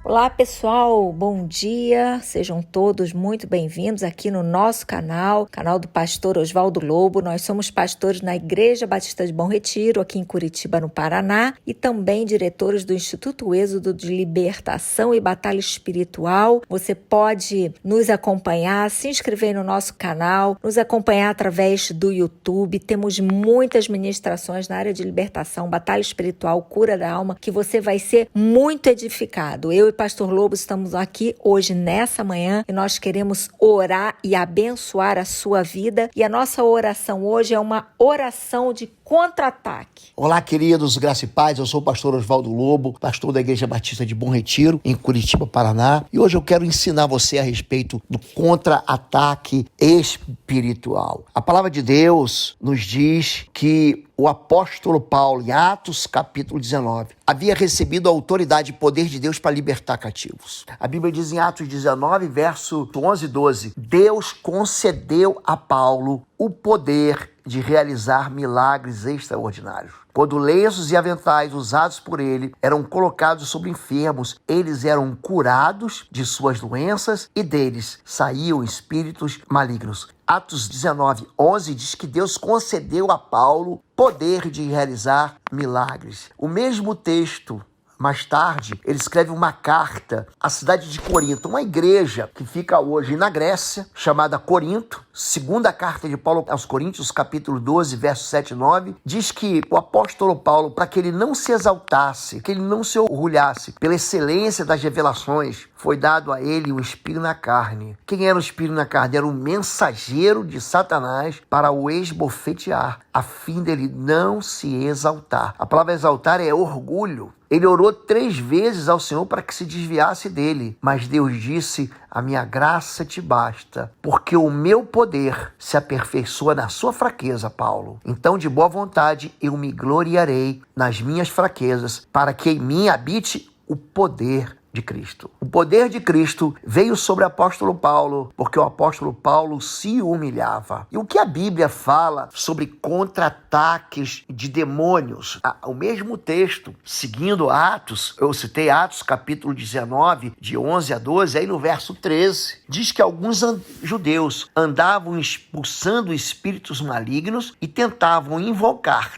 Olá pessoal, bom dia, sejam todos muito bem-vindos aqui no nosso canal do pastor Oswaldo Lobo. Nós somos pastores na Igreja Batista de Bom Retiro, aqui em Curitiba, no Paraná, e também diretores do Instituto Êxodo de Libertação e Batalha Espiritual. Você pode nos acompanhar, se inscrever no nosso canal, nos acompanhar através do YouTube. Temos muitas ministrações na área de libertação, batalha espiritual, cura da alma, que você vai ser muito edificado. Eu e Pastor Lobo estamos aqui hoje, nessa manhã, e nós queremos orar e abençoar a sua vida. E a nossa oração hoje é uma oração de contra-ataque. Olá, queridos, graça e paz. Eu sou o pastor Oswaldo Lobo, pastor da Igreja Batista de Bom Retiro, em Curitiba, Paraná. E hoje eu quero ensinar você a respeito do contra-ataque espiritual. A palavra de Deus nos diz que o apóstolo Paulo, em Atos capítulo 19, havia recebido a autoridade e poder de Deus para libertar cativos. A Bíblia diz em Atos 19, verso 11 e 12, Deus concedeu a Paulo o poder de realizar milagres extraordinários. Quando lenços e aventais usados por ele eram colocados sobre enfermos, eles eram curados de suas doenças e deles saíam espíritos malignos. Atos 19, 11 diz que Deus concedeu a Paulo poder de realizar milagres. O mesmo texto, mais tarde, ele escreve uma carta à cidade de Corinto, uma igreja que fica hoje na Grécia, chamada Corinto. Segunda carta de Paulo aos Coríntios, capítulo 12, versos 7 e 9, diz que o apóstolo Paulo, para que ele não se exaltasse, que ele não se orgulhasse pela excelência das revelações, foi dado a ele o espinho na carne. Quem era o espinho na carne? Era um mensageiro de Satanás para o esbofetear, a fim dele não se exaltar. A palavra exaltar é orgulho. Ele orou 3 vezes ao Senhor para que se desviasse dele. Mas Deus disse, a minha graça te basta, porque o meu poder se aperfeiçoa na sua fraqueza, Paulo. Então, de boa vontade, eu me gloriarei nas minhas fraquezas, para que em mim habite o poder de Cristo. O poder de Cristo veio sobre o apóstolo Paulo, porque o apóstolo Paulo se humilhava. E o que a Bíblia fala sobre contra-ataques de demônios? O mesmo texto, seguindo Atos, eu citei Atos capítulo 19, de 11 a 12, aí no verso 13, diz que alguns judeus andavam expulsando espíritos malignos e tentavam invocar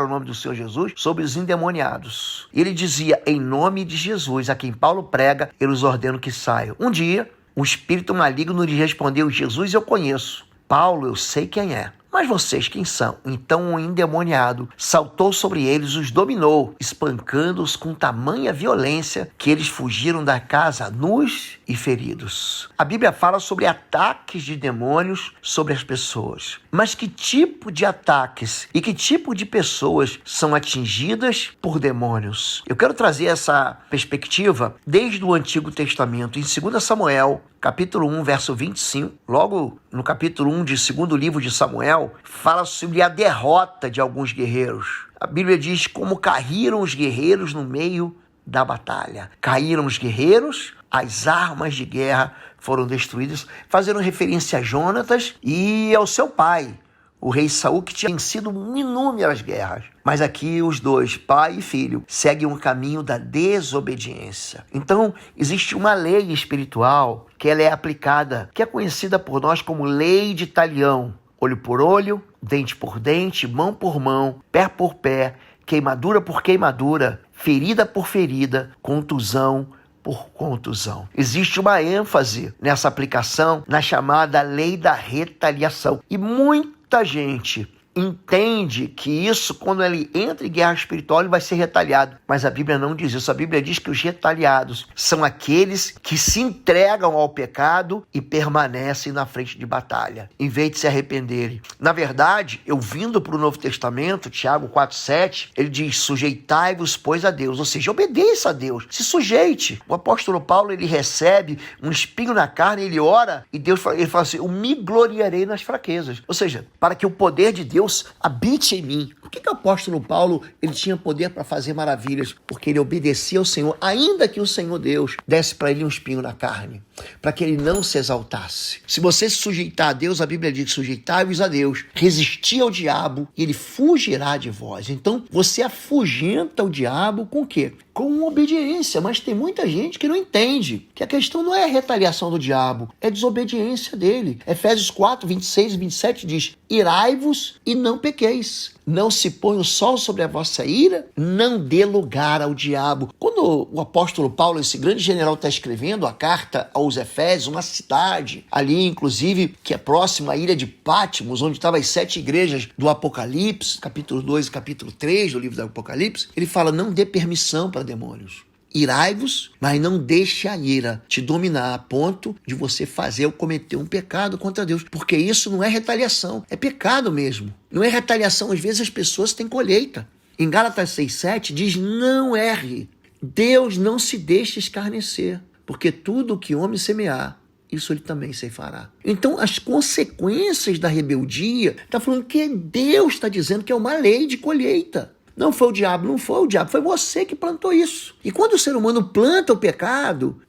o nome do Senhor Jesus sobre os endemoniados. Ele dizia, em nome de Jesus, a quem Paulo prega, eu os ordeno que saiam. Um dia, um espírito maligno lhe respondeu, Jesus eu conheço, Paulo eu sei quem é, mas vocês quem são? Então o endemoniado saltou sobre eles e os dominou, espancando-os com tamanha violência que eles fugiram da casa nus e feridos. A Bíblia fala sobre ataques de demônios sobre as pessoas. Mas que tipo de ataques e que tipo de pessoas são atingidas por demônios? Eu quero trazer essa perspectiva desde o Antigo Testamento, em 2 Samuel, capítulo 1, verso 25, logo no capítulo 1 de 2º livro de Samuel, fala sobre a derrota de alguns guerreiros. A Bíblia diz como caíram os guerreiros no meio da batalha. Caíram os guerreiros, as armas de guerra foram destruídas, fazendo referência a Jonatas e ao seu pai, o rei Saul, que tinha vencido inúmeras guerras. Mas aqui os dois, pai e filho, seguem o caminho da desobediência. Então, existe uma lei espiritual que ela é aplicada, que é conhecida por nós como lei de Talião. Olho por olho, dente por dente, mão por mão, pé por pé, queimadura por queimadura, ferida por ferida, contusão por contusão. Existe uma ênfase nessa aplicação na chamada lei da retaliação. E muita gente entende que isso, quando ele entra em guerra espiritual, ele vai ser retaliado. Mas a Bíblia não diz isso. A Bíblia diz que os retaliados são aqueles que se entregam ao pecado e permanecem na frente de batalha, em vez de se arrependerem. Na verdade, eu vindo para o Novo Testamento, Tiago 4,7, ele diz, sujeitai-vos, pois, a Deus. Ou seja, obedeça a Deus, se sujeite. O apóstolo Paulo, ele recebe um espinho na carne, ele ora, e Deus ele fala assim, eu me gloriarei nas fraquezas. Ou seja, para que o poder de Deus Deus habite em mim. Por que o apóstolo Paulo ele tinha poder para fazer maravilhas? Porque ele obedecia ao Senhor, ainda que o Senhor Deus desse para ele um espinho na carne, para que ele não se exaltasse. Se você se sujeitar a Deus, a Bíblia diz: sujeitai-vos a Deus, resistir ao diabo e ele fugirá de vós. Então você afugenta o diabo com o quê? Com obediência. Mas tem muita gente que não entende que a questão não é a retaliação do diabo, é a desobediência dele. Efésios 4, 26 e 27 diz: irai-vos e não pequeis. Não se põe o sol sobre a vossa ira, não dê lugar ao diabo. Quando o apóstolo Paulo, esse grande general, está escrevendo a carta aos Efésios, uma cidade ali, inclusive, que é próxima à ilha de Patmos, onde estavam as 7 igrejas do Apocalipse, capítulo 2 e capítulo 3 do livro do Apocalipse, ele fala: não dê permissão para demônios. Irai-vos, mas não deixe a ira te dominar a ponto de você fazer ou cometer um pecado contra Deus. Porque isso não é retaliação, é pecado mesmo. Não é retaliação, às vezes as pessoas têm colheita. Em Gálatas 6,7 diz: não erre. Deus não se deixa escarnecer, porque tudo o que o homem semear, isso ele também ceifará. Então, as consequências da rebeldia, está falando que Deus está dizendo que é uma lei de colheita. Não foi o diabo, não foi o diabo, foi você que plantou isso. E quando o ser humano planta o pecado,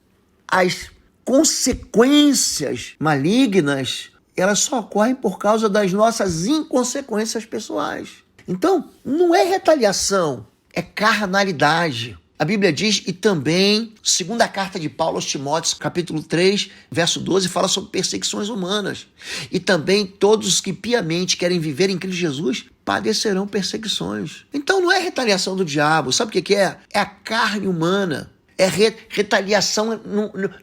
as consequências malignas, elas só ocorrem por causa das nossas inconsequências pessoais. Então, não é retaliação, é carnalidade. A Bíblia diz, e também, segunda carta de Paulo aos Timóteos, capítulo 3, verso 12, fala sobre perseguições humanas. E também todos os que piamente querem viver em Cristo Jesus padecerão perseguições. Então não é retaliação do diabo, sabe o que é? É a carne humana. É retaliação,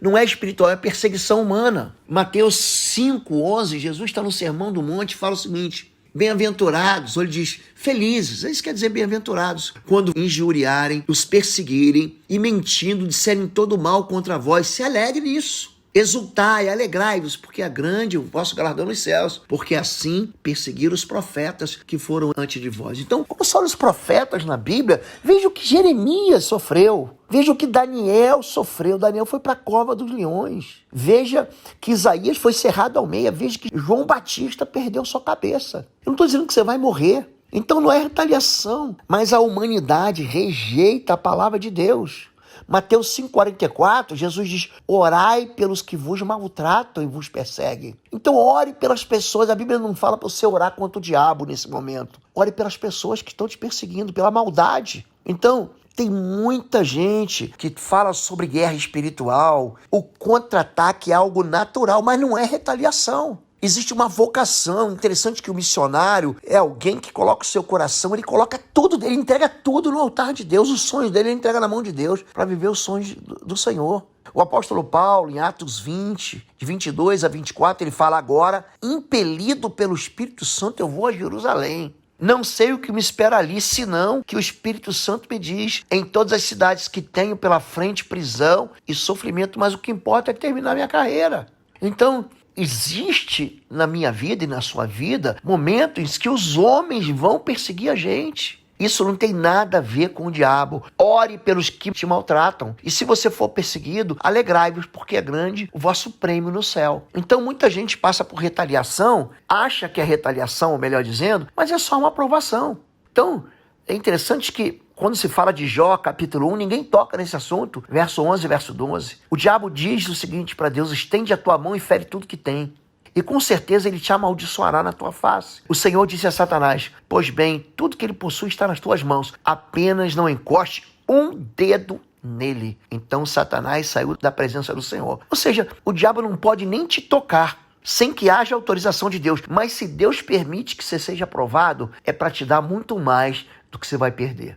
não é espiritual, é perseguição humana. Mateus 5:11, Jesus está no Sermão do Monte e fala o seguinte: bem-aventurados, ou ele diz felizes, isso quer dizer bem-aventurados, quando injuriarem, os perseguirem e mentindo disserem todo mal contra vós, se alegre nisso. Exultai, alegrai-vos, porque é grande o vosso galardão nos céus, porque assim perseguiram os profetas que foram antes de vós. Então, como são os profetas na Bíblia, veja o que Jeremias sofreu, veja o que Daniel sofreu. Daniel foi para a cova dos leões. Veja que Isaías foi cerrado ao meio, veja que João Batista perdeu sua cabeça. Eu não estou dizendo que você vai morrer. Então não é retaliação, mas a humanidade rejeita a palavra de Deus. Mateus 5,44, Jesus diz: orai pelos que vos maltratam e vos perseguem. Então ore pelas pessoas. A Bíblia não fala para você orar contra o diabo nesse momento. Ore pelas pessoas que estão te perseguindo, pela maldade. Então, tem muita gente que fala sobre guerra espiritual. O contra-ataque é algo natural, mas não é retaliação. Existe uma vocação. Interessante que o missionário é alguém que coloca o seu coração, ele coloca tudo, ele entrega tudo no altar de Deus. Os sonhos dele ele entrega na mão de Deus para viver os sonhos do Senhor. O apóstolo Paulo, em Atos 20, de 22 a 24, ele fala: agora, impelido pelo Espírito Santo, eu vou a Jerusalém. Não sei o que me espera ali, senão que o Espírito Santo me diz: em todas as cidades que tenho pela frente prisão e sofrimento, mas o que importa é terminar minha carreira. Então, existe na minha vida e na sua vida momentos em que os homens vão perseguir a gente. Isso não tem nada a ver com o diabo. Ore pelos que te maltratam. E se você for perseguido, alegrai-vos, porque é grande o vosso prêmio no céu. Então muita gente passa por retaliação, acha que é retaliação, ou melhor dizendo, mas é só uma aprovação. Então é interessante que quando se fala de Jó, capítulo 1, ninguém toca nesse assunto. Verso 11 e verso 12. O diabo diz o seguinte para Deus: estende a tua mão e fere tudo que tem. E com certeza ele te amaldiçoará na tua face. O Senhor disse a Satanás: pois bem, tudo que ele possui está nas tuas mãos. Apenas não encoste um dedo nele. Então Satanás saiu da presença do Senhor. Ou seja, o diabo não pode nem te tocar sem que haja autorização de Deus. Mas se Deus permite que você seja aprovado, é para te dar muito mais do que você vai perder.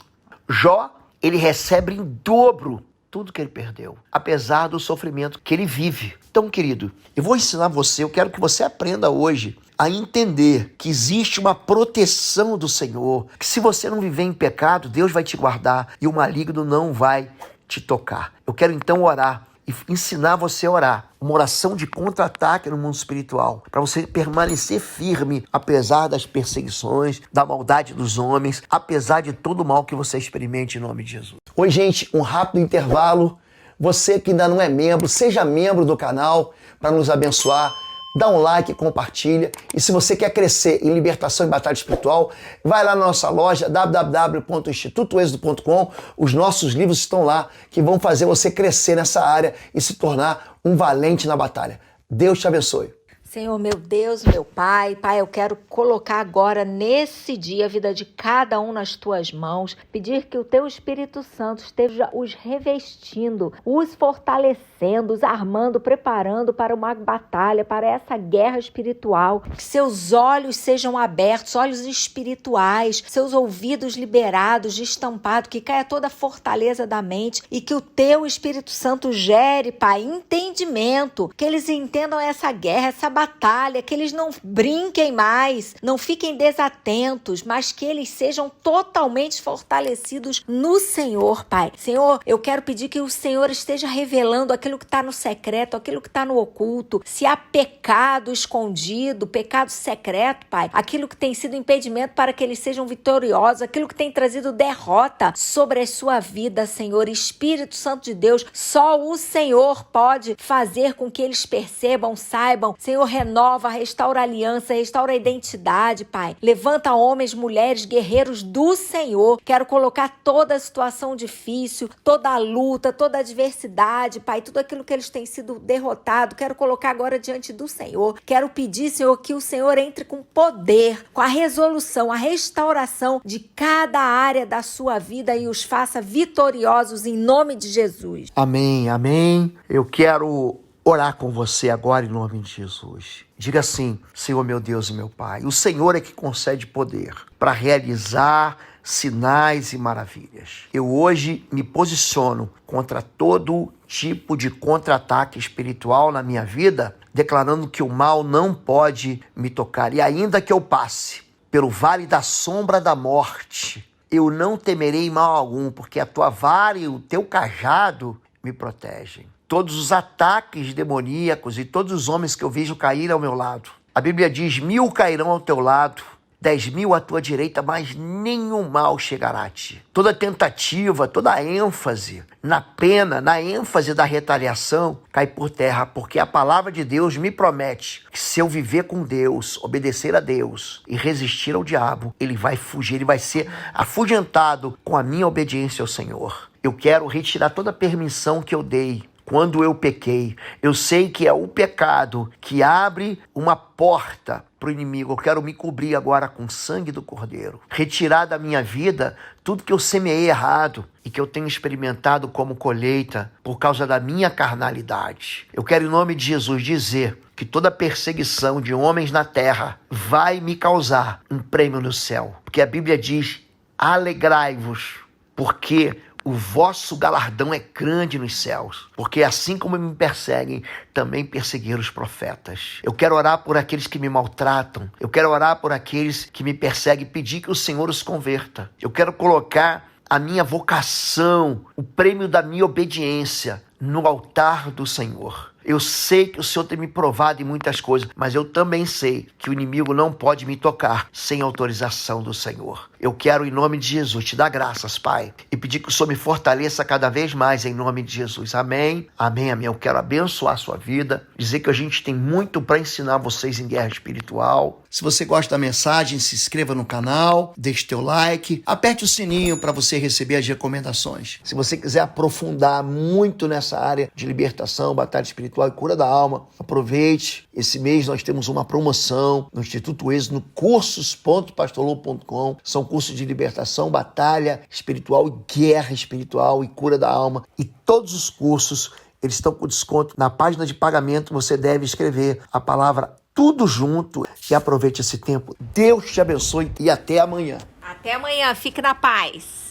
Jó, ele recebe em dobro tudo que ele perdeu, apesar do sofrimento que ele vive. Então, querido, eu vou ensinar você, eu quero que você aprenda hoje a entender que existe uma proteção do Senhor, que se você não viver em pecado, Deus vai te guardar e o maligno não vai te tocar. Eu quero então orar e ensinar você a orar, uma oração de contra-ataque no mundo espiritual, para você permanecer firme, apesar das perseguições, da maldade dos homens, apesar de todo o mal que você experimente em nome de Jesus. Oi, gente, um rápido intervalo. Você que ainda não é membro, seja membro do canal para nos abençoar. dá um like, compartilha. E se você quer crescer em libertação e batalha espiritual, vai lá na nossa loja www.institutoexodo.com. Os nossos livros estão lá que vão fazer você crescer nessa área e se tornar um valente na batalha. Deus te abençoe. Senhor, meu Deus, meu Pai, eu quero colocar agora nesse dia a vida de cada um nas tuas mãos, pedir que o teu Espírito Santo esteja os revestindo, os fortalecendo, os armando, preparando para uma batalha, para essa guerra espiritual, que seus olhos sejam abertos, olhos espirituais, seus ouvidos liberados, destampados, que caia toda a fortaleza da mente e que o teu Espírito Santo gere, Pai, entendimento, que eles entendam essa guerra, essa batalha, que eles não brinquem mais, não fiquem desatentos, mas que eles sejam totalmente fortalecidos no Senhor, Pai. Senhor, eu quero pedir que o Senhor esteja revelando aquilo que está no secreto, aquilo que está no oculto. Se há pecado escondido, pecado secreto, Pai, aquilo que tem sido impedimento para que eles sejam vitoriosos, aquilo que tem trazido derrota sobre a sua vida, Senhor. Espírito Santo de Deus, só o Senhor pode fazer com que eles percebam, saibam. Senhor, renova, restaura a aliança, restaura a identidade, Pai. Levanta homens, mulheres, guerreiros do Senhor. Quero colocar toda a situação difícil, toda a luta, toda a adversidade, Pai, tudo aquilo que eles têm sido derrotados, quero colocar agora diante do Senhor. Quero pedir, Senhor, que o Senhor entre com poder, com a resolução, a restauração de cada área da sua vida e os faça vitoriosos em nome de Jesus. Amém, amém. Eu quero orar com você agora em nome de Jesus. Diga assim: Senhor, meu Deus e meu Pai, o Senhor é que concede poder para realizar sinais e maravilhas. Eu hoje me posiciono contra todo tipo de contra-ataque espiritual na minha vida, declarando que o mal não pode me tocar. E ainda que eu passe pelo vale da sombra da morte, eu não temerei mal algum, porque a tua vara e o teu cajado me protegem. Todos os ataques demoníacos e todos os homens que eu vejo cair ao meu lado. A Bíblia diz: 1000 cairão ao teu lado, 10.000 à tua direita, mas nenhum mal chegará a ti. Toda tentativa, toda ênfase na pena, na ênfase da retaliação, cai por terra, porque a palavra de Deus me promete que se eu viver com Deus, obedecer a Deus e resistir ao diabo, ele vai fugir, ele vai ser afugentado com a minha obediência ao Senhor. Eu quero retirar toda a permissão que eu dei quando eu pequei. Eu sei que é o pecado que abre uma porta para o inimigo. Eu quero me cobrir agora com o sangue do Cordeiro. Retirar da minha vida tudo que eu semeei errado e que eu tenho experimentado como colheita por causa da minha carnalidade. Eu quero, em nome de Jesus, dizer que toda perseguição de homens na terra vai me causar um prêmio no céu. Porque a Bíblia diz: alegrai-vos, porque o vosso galardão é grande nos céus, porque assim como me perseguem, também perseguiram os profetas. Eu quero orar por aqueles que me maltratam. Eu quero orar por aqueles que me perseguem, pedir que o Senhor os converta. Eu quero colocar a minha vocação, o prêmio da minha obediência no altar do Senhor. Eu sei que o Senhor tem me provado em muitas coisas, mas eu também sei que o inimigo não pode me tocar sem autorização do Senhor. Eu quero, em nome de Jesus, te dar graças, Pai, e pedir que o Senhor me fortaleça cada vez mais em nome de Jesus. Amém, amém, amém. Eu quero abençoar a sua vida, dizer que a gente tem muito para ensinar vocês em guerra espiritual. Se você gosta da mensagem, se inscreva no canal, deixe teu like, aperte o sininho para você receber as recomendações. Se você quiser aprofundar muito nessa área de libertação, batalha espiritual e cura da alma, aproveite. Esse mês nós temos uma promoção no Instituto Êxodo, no cursos.pastorlobo.com. São cursos de libertação, batalha espiritual e guerra espiritual e cura da alma. E todos os cursos, eles estão com desconto. Na página de pagamento você deve escrever a palavra tudo junto e aproveite esse tempo. Deus te abençoe e até amanhã. Até amanhã, fique na paz.